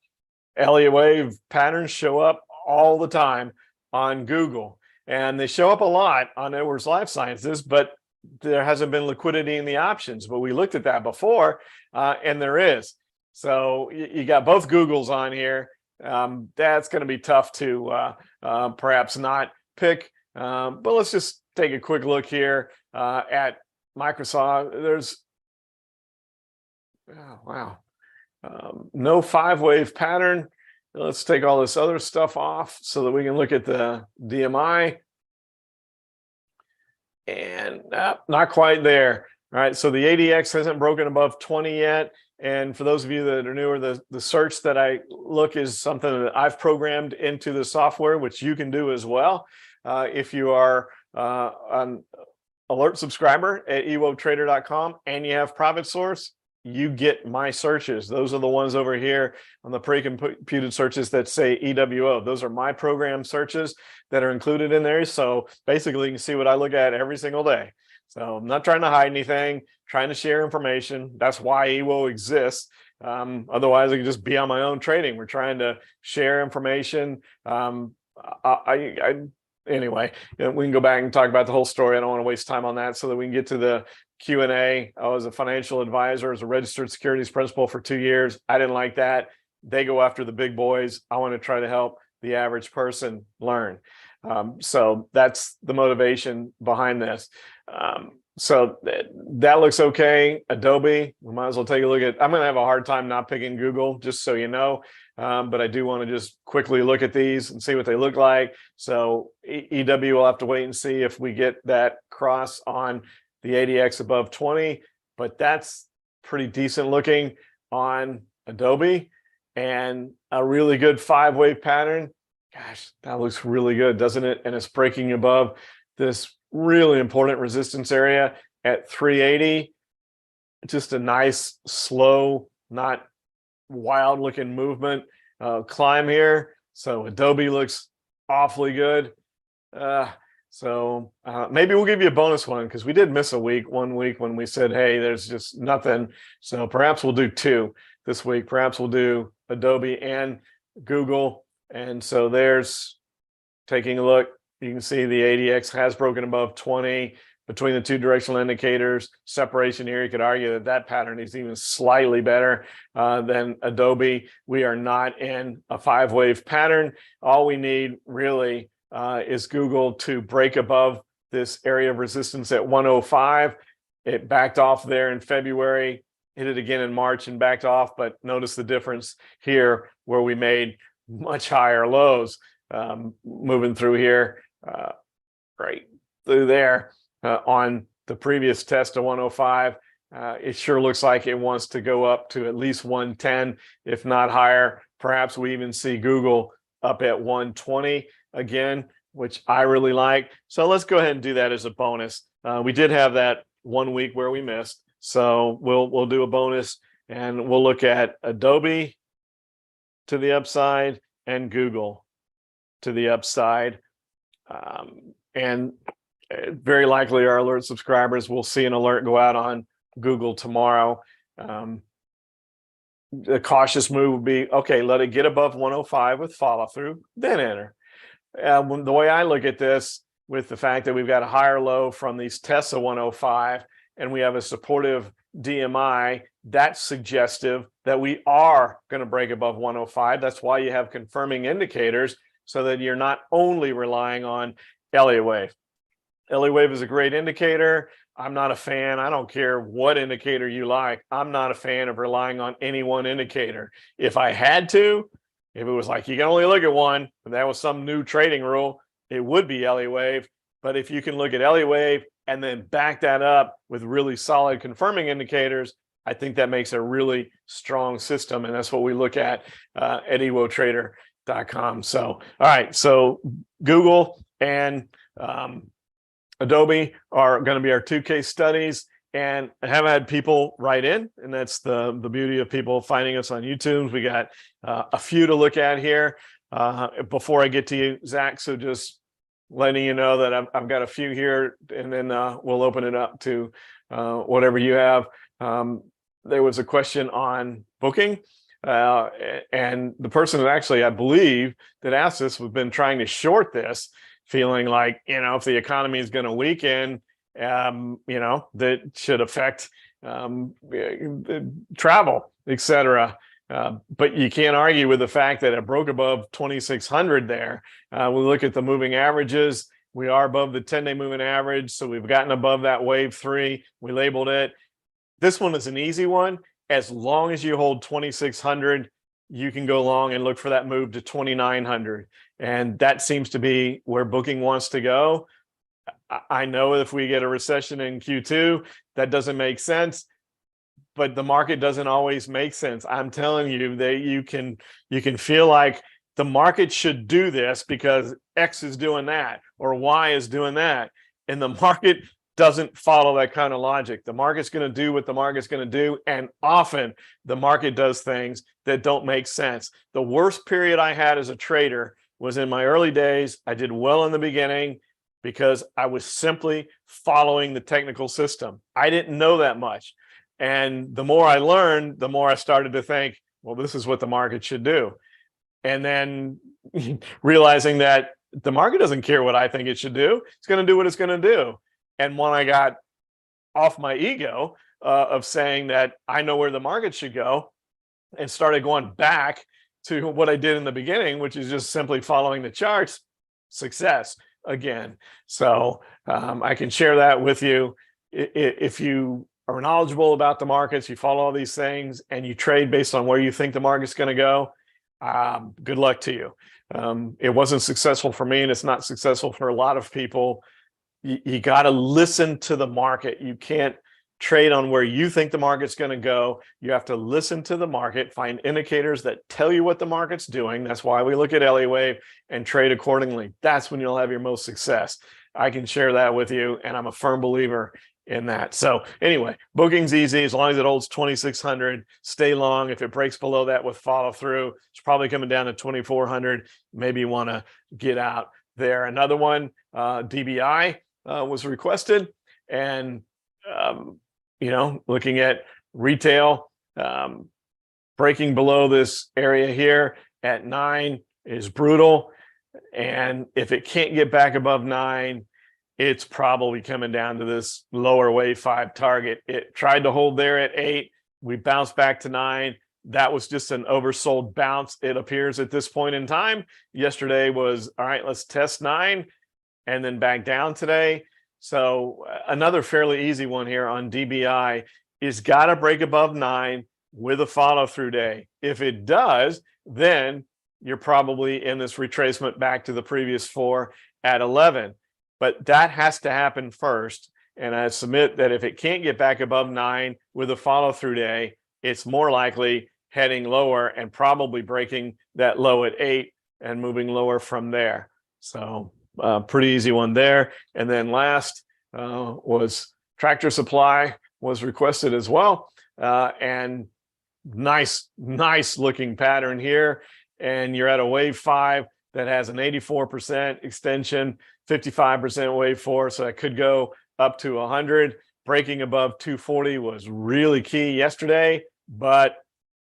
Elliott Wave patterns show up all the time on Google, and they show up a lot on Edwards Life Sciences, but there hasn't been liquidity in the options. But we looked at that before, and there is. So you got both Googles on here. That's going to be tough to perhaps not pick. But let's just take a quick look here at Microsoft. There's, oh, wow, no 5-wave pattern. Let's take all this other stuff off so that we can look at the DMI. And not quite there. All right, so the ADX hasn't broken above 20 yet. And for those of you that are newer, the search that I look is something that I've programmed into the software, which you can do as well. If you are an alert subscriber at EWOTrader.com and you have Profit Source, you get my searches. Those are the ones over here on the pre-computed searches that say EWO. Those are my program searches that are included in there. So basically you can see what I look at every single day. So I'm not trying to hide anything, trying to share information. That's why EWO exists. Otherwise I could just be on my own trading. We're trying to share information. Anyway, we can go back and talk about the whole story. I don't want to waste time on that, so that we can get to the Q&A. I was a financial advisor, as a registered securities principal for 2 years. I didn't like that. They go after the big boys. I want to try to help the average person learn. So that's the motivation behind this. So that looks okay. Adobe, we might as well take a look at. I'm going to have a hard time not picking Google, just so you know. But I do want to just quickly look at these and see what they look like. So EW will have to wait and see if we get that cross on the ADX above 20, but that's pretty decent looking on Adobe, and a really good 5-wave pattern. Gosh, that looks really good, doesn't it? And it's breaking above this really important resistance area at 380. Just a nice, slow, not wild looking movement climb here. So Adobe looks awfully good. So maybe we'll give you a bonus one, because we did miss one week when we said, hey, there's just nothing. So perhaps we'll do 2 this week. Perhaps we'll do Adobe and Google. And so there's, taking a look, you can see the ADX has broken above 20 between the 2 directional indicators. Separation here, you could argue that that pattern is even slightly better than Adobe. We are not in a 5-wave pattern. All we need really is Google to break above this area of resistance at 105. It backed off there in February, hit it again in March and backed off, but notice the difference here where we made much higher lows moving through here, right through there on the previous test of 105. It sure looks like it wants to go up to at least 110, if not higher. Perhaps we even see Google up at 120 again, which I really like. So let's go ahead and do that as a bonus. We did have that 1 week where we missed, so we'll do a bonus, and we'll look at Adobe to the upside and Google to the upside. And very likely our alert subscribers will see an alert go out on Google tomorrow. The cautious move would be, okay, let it get above 105 with follow through, then enter. The way I look at this, with the fact that we've got a higher low from these tests of 105 and we have a supportive DMI, that's suggestive that we are going to break above 105. That's why you have confirming indicators, so that you're not only relying on Elliott Wave. Elliott Wave is a great indicator. I'm not a fan. I don't care what indicator you like. I'm not a fan of relying on any one indicator. If I had to, if it was like you can only look at one, and that was some new trading rule, it would be Elliott Wave. But if you can look at Elliott Wave and then back that up with really solid confirming indicators, I think that makes a really strong system. And that's what we look at EWOTrader.com. So, all right. So Google and Adobe are going to be our 2 case studies. And I have had people write in, and that's the beauty of people finding us on YouTube. We got a few to look at here before I get to you, Zach. So just letting you know that I've got a few here, and then we'll open it up to whatever you have. There was a question on booking, and the person that actually, I believe, that asked this, we've been trying to short this, feeling like, if the economy is going to weaken, that should affect travel, etc. But you can't argue with the fact that it broke above 2,600 there. We look at the moving averages. We are above the 10-day moving average. So we've gotten above that wave 3. We labeled it. This one is an easy one. As long as you hold 2,600, you can go long and look for that move to 2,900. And that seems to be where booking wants to go. I know if we get a recession in Q2, that doesn't make sense, but the market doesn't always make sense. I'm telling you that you can feel like the market should do this because X is doing that or Y is doing that. And the market doesn't follow that kind of logic. The market's going to do what the market's going to do. And often the market does things that don't make sense. The worst period I had as a trader was in my early days. I did well in the beginning because I was simply following the technical system. I didn't know that much. And the more I learned, the more I started to think, well, this is what the market should do. And then realizing that the market doesn't care what I think it should do. It's going to do what it's going to do. And when I got off my ego of saying that I know where the market should go and started going back to what I did in the beginning, which is just simply following the charts, success again. So I can share that with you. If you are knowledgeable about the markets, you follow all these things, and you trade based on where you think the market's going to go, good luck to you. It wasn't successful for me, and it's not successful for a lot of people. You got to listen to the market. You can't trade on where you think the market's going to go. You have to listen to the market, find indicators that tell you what the market's doing. That's why we look at Elliott Wave and trade accordingly. That's when you'll have your most success. I can share that with you, and I'm a firm believer in that. So anyway, booking's easy as long as it holds 2,600. Stay long. If it breaks below that with follow through, it's probably coming down to 2,400. Maybe you want to get out there. Another one, DBI was requested, and looking at retail, breaking below this area here at 9 is brutal. And if it can't get back above 9, it's probably coming down to this lower wave 5 target. It tried to hold there at 8. We bounced back to 9. That was just an oversold bounce, it appears, at this point in time. Yesterday was, all right, let's test 9 and then back down today. So another fairly easy one here on DBI is got to break above 9 with a follow through day. If it does, then you're probably in this retracement back to the previous 4 at 11. But that has to happen first. And I submit that if it can't get back above 9 with a follow through day, it's more likely heading lower and probably breaking that low at 8 and moving lower from there. So pretty easy one there. And then last was Tractor Supply was requested as well. And nice looking pattern here. And you're at a wave 5 that has an 84% extension, 55% wave 4. So that could go up to 100. Breaking above 240 was really key yesterday, but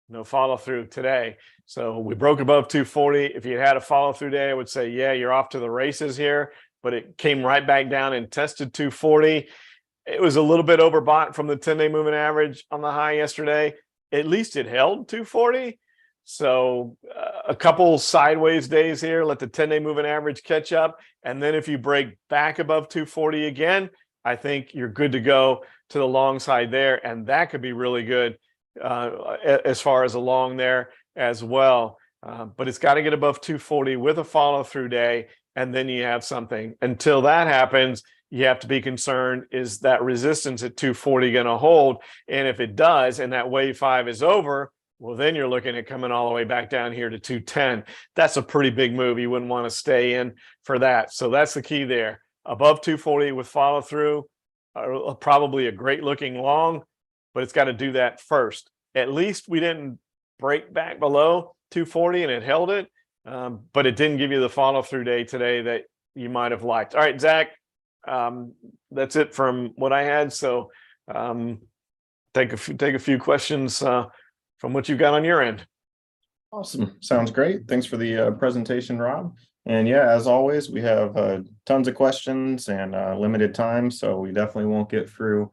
no follow through today. So we broke above 240. If you had a follow through day, I would say, yeah, you're off to the races here, but it came right back down and tested 240. It was a little bit overbought from the 10-day moving average on the high yesterday. At least it held 240. So a couple sideways days here, let the 10-day moving average catch up. And then if you break back above 240 again, I think you're good to go to the long side there. And that could be really good as far as a long there as well. But it's got to get above 240 with a follow through day. And then you have something. Until that happens, you have to be concerned, is that resistance at 240 going to hold? And if it does, and that wave 5 is over, well, then you're looking at coming all the way back down here to 210. That's a pretty big move. You wouldn't want to stay in for that. So that's the key there. Above 240 with follow through, probably a great looking long, but it's got to do that first. At least we didn't break back below 240 and it held it, but it didn't give you the follow through day today that you might have liked. All right, Zach, that's it from what I had. So take a few questions from what you've got on your end. Awesome. Sounds great. Thanks for the presentation, Rob. And yeah, as always, we have tons of questions and limited time, so we definitely won't get through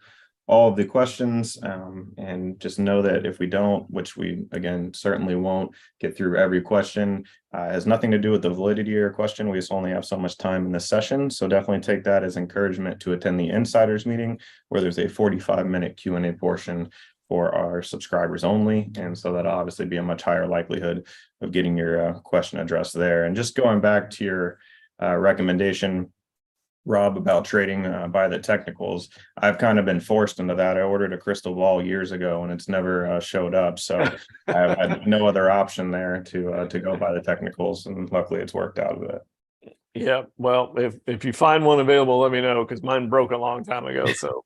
all of the questions. And just know that if we don't, which we, again, certainly won't get through every question, has nothing to do with the validity of your question. We just only have so much time in this session. So definitely take that as encouragement to attend the insiders meeting, where there's a 45-minute Q&A portion for our subscribers only. And so that'll obviously be a much higher likelihood of getting your question addressed there. And just going back to your recommendation, Rob, about trading by the technicals, I've kind of been forced into that. I ordered a crystal ball years ago and it's never showed up. So I have had no other option there to go by the technicals. And luckily it's worked out with it. Yeah, well, if you find one available, let me know, because mine broke a long time ago. So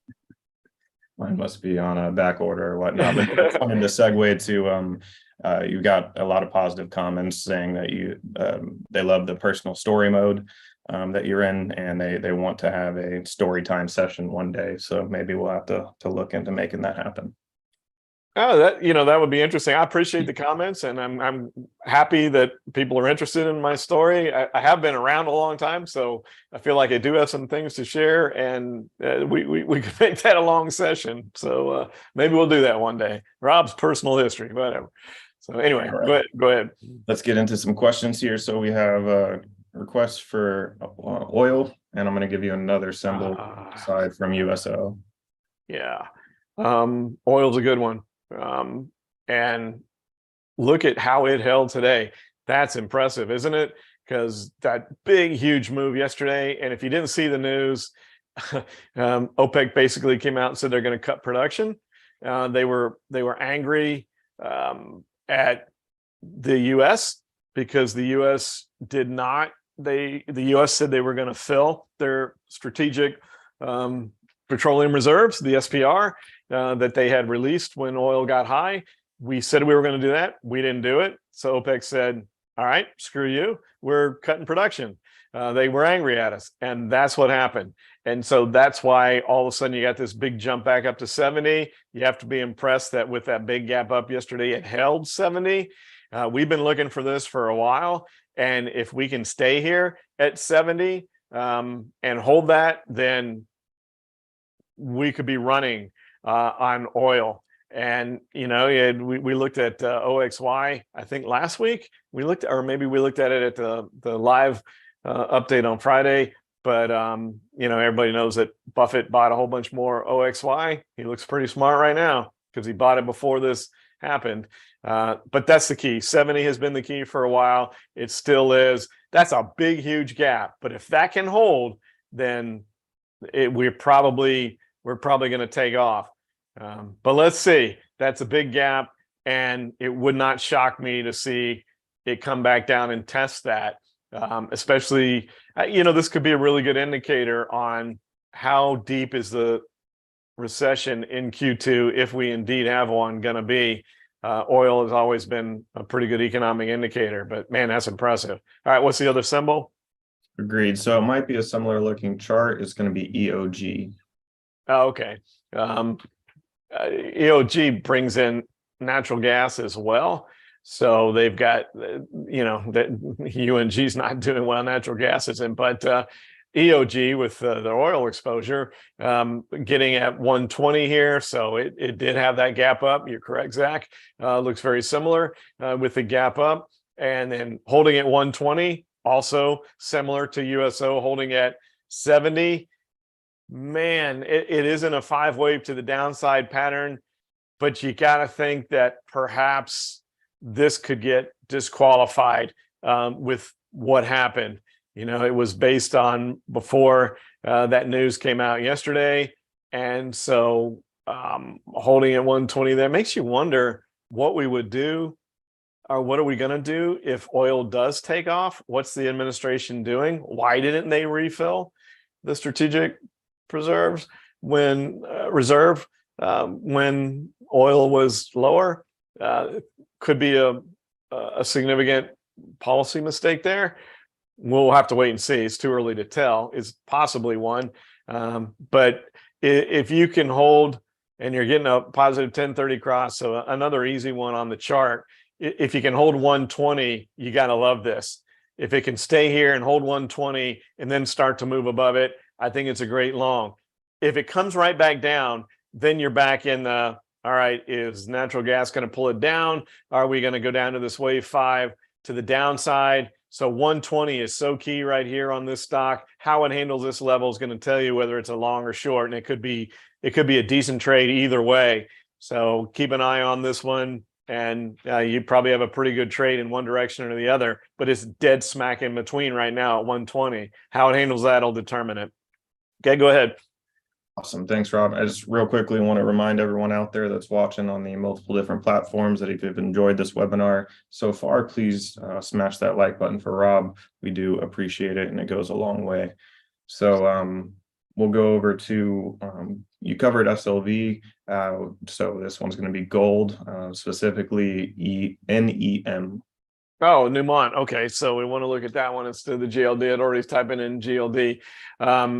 mine must be on a back order or whatnot. But I wanted to segue to you got a lot of positive comments saying that they love the personal story mode that you're in, and they want to have a story time session one day. So maybe we'll have to look into making that happen. Oh, that would be interesting. I appreciate the comments, and I'm happy that people are interested in my story. I have been around a long time, so I feel like I do have some things to share, and we could make that a long session. So maybe we'll do that one day. Rob's personal history, whatever. So anyway, right. Go ahead. Let's get into some questions here. So we have requests for oil, and I'm going to give you another symbol aside from USO. Yeah, oil's a good one. And look at how it held today. That's impressive, isn't it? Because that big, huge move yesterday. And if you didn't see the news, OPEC basically came out and said they're going to cut production. They were angry at the U.S. because the U.S. did not. The U.S. said they were going to fill their strategic petroleum reserves, the SPR, that they had released when oil got high. We said we were going to do that. We didn't do it. So OPEC said, all right, screw you. We're cutting production. They were angry at us. And that's what happened. And so that's why all of a sudden you got this big jump back up to 70. You have to be impressed that with that big gap up yesterday, it held 70. We've been looking for this for a while. And if we can stay here at 70 and hold that, then we could be running on oil. And we looked at OXY, I think last week maybe we looked at it at the live update on Friday. But everybody knows that Buffett bought a whole bunch more OXY. He looks pretty smart right now because he bought it before this happened. But that's the key. 70 has been the key for a while. It still is. That's a big, huge gap. But if that can hold, then we're probably going to take off. But let's see. That's a big gap, and it would not shock me to see it come back down and test that. Especially, this could be a really good indicator on how deep is the recession in Q2, if we indeed have one, going to be. Oil has always been a pretty good economic indicator, but man, that's impressive. All right, what's the other symbol? Agreed. So it might be a similar looking chart. It's going to be EOG. Oh, okay. EOG brings in natural gas as well. So they've got, that UNG's not doing well, natural gas isn't, but EOG with the oil exposure getting at 120 here. So it did have that gap up. You're correct, Zach. Looks very similar with the gap up, and then holding at 120, also similar to USO holding at 70. Man, it isn't a 5-wave to the downside pattern, but you got to think that perhaps this could get disqualified with what happened. It was based on before that news came out yesterday. And so holding at 120 there makes you wonder what we would do, or what are we going to do if oil does take off? What's the administration doing? Why didn't they refill the strategic preserves? when reserve when oil was lower. Could be a significant policy mistake there. We'll have to wait and see. It's too early to tell. It's possibly one. But if you can hold and you're getting a positive 1030 cross, so another easy one on the chart, if you can hold 120, you got to love this. If it can stay here and hold 120 and then start to move above it, I think it's a great long. If it comes right back down, then you're back in the, all right, is natural gas going to pull it down? Are we going to go down to this wave 5 to the downside? So 120 is so key right here on this stock. How it handles this level is going to tell you whether it's a long or short, and it could be a decent trade either way. So keep an eye on this one, and you probably have a pretty good trade in one direction or the other, but it's dead smack in between right now at 120. How it handles that will determine it. Okay, go ahead. Awesome. Thanks, Rob. I just real quickly want to remind everyone out there that's watching on the multiple different platforms that if you've enjoyed this webinar so far, please smash that like button for Rob. We do appreciate it, and it goes a long way. So we'll go over to, you covered SLV. So this one's going to be gold, specifically NEM. Oh, Newmont. Okay, so we want to look at that one instead of the GLD. I'd already typing in GLD.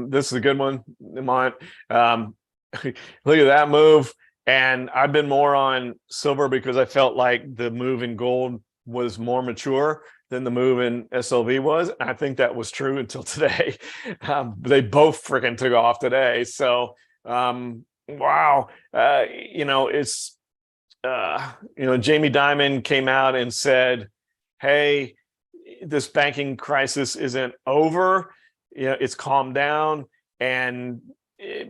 This is a good one, Newmont. Look at that move. And I've been more on silver because I felt like the move in gold was more mature than the move in SLV was. And I think that was true until today. They both freaking took off today. So, wow. It's, Jamie Dimon came out and said, hey, this banking crisis isn't over. It's calmed down, and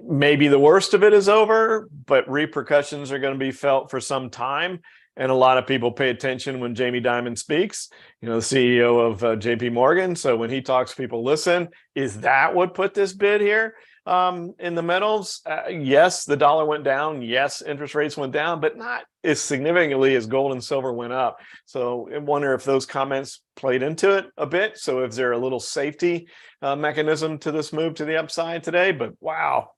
maybe the worst of it is over, but repercussions are going to be felt for some time. And a lot of people pay attention when Jamie Dimon speaks, the CEO of JP Morgan. So when he talks, people listen. Is that what put this bid here in the metals? Yes, the dollar went down. Yes, interest rates went down, but not as significantly as gold and silver went up. So I wonder if those comments played into it a bit. So is there a little safety mechanism to this move to the upside today? But wow,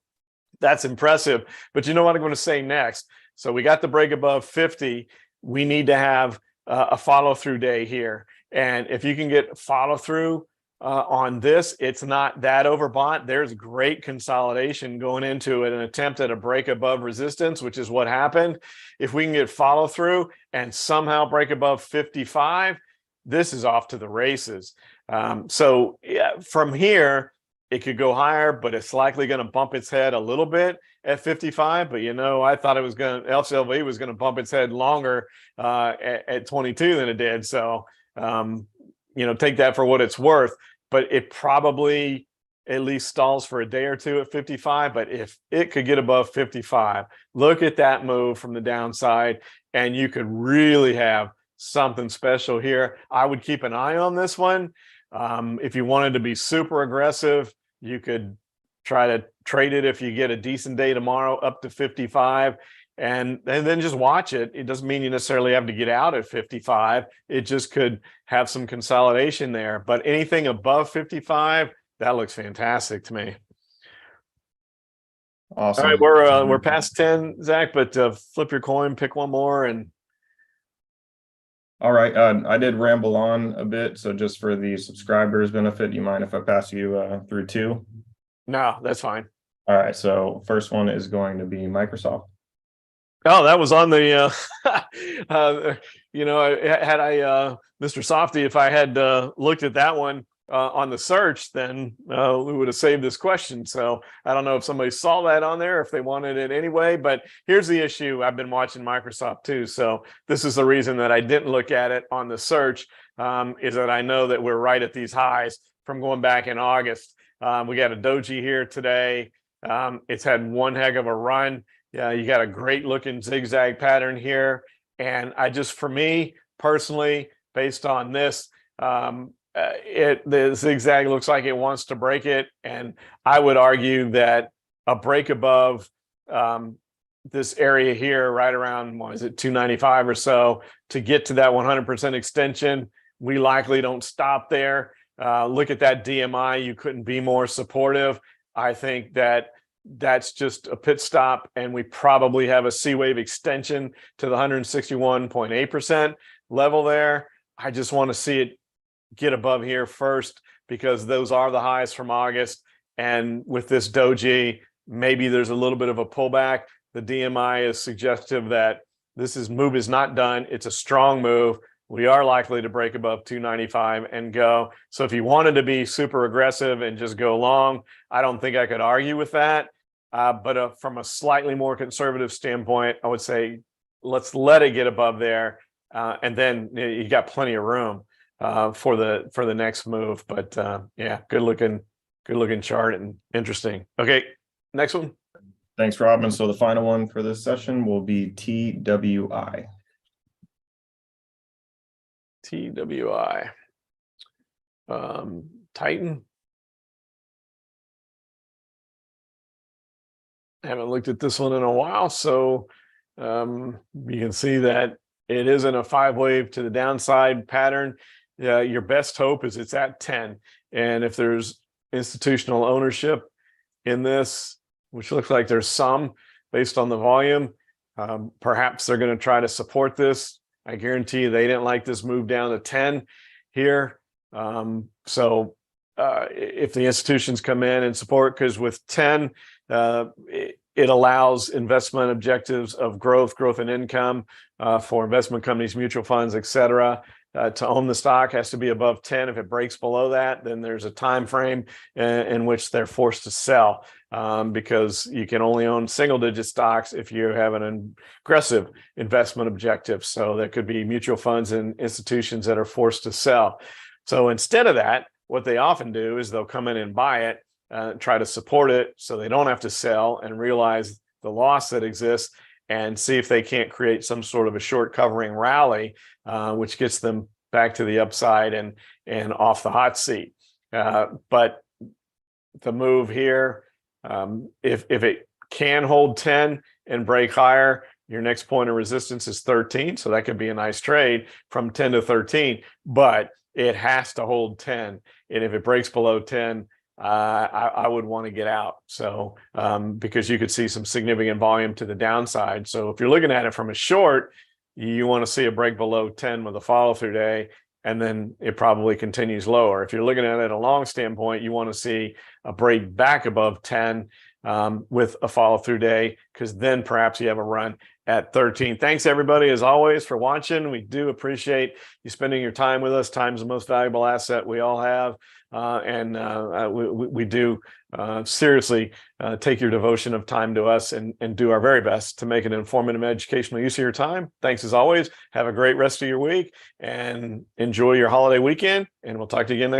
that's impressive. But you know what I'm going to say next? So we got the break above 50. We need to have a follow-through day here. And if you can get follow-through on this, it's not that overbought. There's great consolidation going into it, an attempt at a break above resistance, which is what happened. If we can get follow-through and somehow break above 55, this is off to the races. So from here, it could go higher, but it's likely going to bump its head a little bit at 55. But I thought SLV was going to bump its head longer at 22 than it did. So take that for what it's worth. But it probably at least stalls for a day or two at 55. But if it could get above 55, look at that move from the downside, and you could really have something special here. I would keep an eye on this one. If you wanted to be super aggressive, you could try to trade it if you get a decent day tomorrow up to 55, and then just watch it. It doesn't mean you necessarily have to get out at 55. It just could have some consolidation there. But anything above 55, that looks fantastic to me. Awesome. All right, we're past 10, Zach, but flip your coin, pick one more, and all right. I did ramble on a bit, so just for the subscribers' benefit, do you mind if I pass you through two? No, that's fine. All right. So first one is going to be Microsoft. Oh, that was on the, Mr. Softy, if I had looked at that one on the search, then we would have saved this question. So I don't know if somebody saw that on there, if they wanted it anyway, but here's the issue. I've been watching Microsoft too. So this is the reason that I didn't look at it on the search, is that I know that we're right at these highs from going back in August. We got a doji here today. It's had one heck of a run. Yeah, you got a great looking zigzag pattern here. And for me personally, based on this, the zigzag looks like it wants to break it. And I would argue that a break above this area here, right around, 295 or so, to get to that 100% extension, we likely don't stop there. Look at that DMI. You couldn't be more supportive. I think that that's just a pit stop, and we probably have a C wave extension to the 161.8% level there. I just want to see it get above here first, because those are the highs from August. And with this doji, maybe there's a little bit of a pullback. The DMI is suggestive that this move is not done. It's a strong move. We are likely to break above 295 and go. So if you wanted to be super aggressive and just go long, I don't think I could argue with that. But from a slightly more conservative standpoint, I would say let's let it get above there, and then you got plenty of room for the next move. But yeah, good looking chart and interesting. Okay, next one. Thanks, Robin. So the final one for this session will be TWI. TWI. Titan. I haven't looked at this one in a while, so you can see that it is in a 5-wave to the downside pattern. Your best hope is it's at 10, and if there's institutional ownership in this, which looks like there's some based on the volume, perhaps they're going to try to support this. I guarantee you they didn't like this move down to 10 here. So if the institutions come in and support, because with 10, it allows investment objectives of growth and income for investment companies, mutual funds, et cetera. To own the stock has to be above 10. If it breaks below that, then there's a time frame in which they're forced to sell, because you can only own single-digit stocks if you have an aggressive investment objective. So there could be mutual funds and institutions that are forced to sell. So instead of that, what they often do is they'll come in and buy it, try to support it so they don't have to sell, and realize the loss that exists, and see if they can't create some sort of a short covering rally, which gets them back to the upside and off the hot seat. But the move here, if it can hold 10 and break higher, your next point of resistance is 13. So that could be a nice trade from 10 to 13, but it has to hold 10. And if it breaks below 10, I would want to get out. So because you could see some significant volume to the downside. So if you're looking at it from a short, you want to see a break below 10 with a follow through day, and then it probably continues lower. If you're looking at it at a long standpoint, you want to see a break back above 10 with a follow through day, because then perhaps you have a run at 13. Thanks everybody, as always, for watching. We do appreciate you spending your time with us. Time is the most valuable asset we all have. We do seriously take your devotion of time to us and do our very best to make an informative and educational use of your time. Thanks as always. Have a great rest of your week and enjoy your holiday weekend, and we'll talk to you again next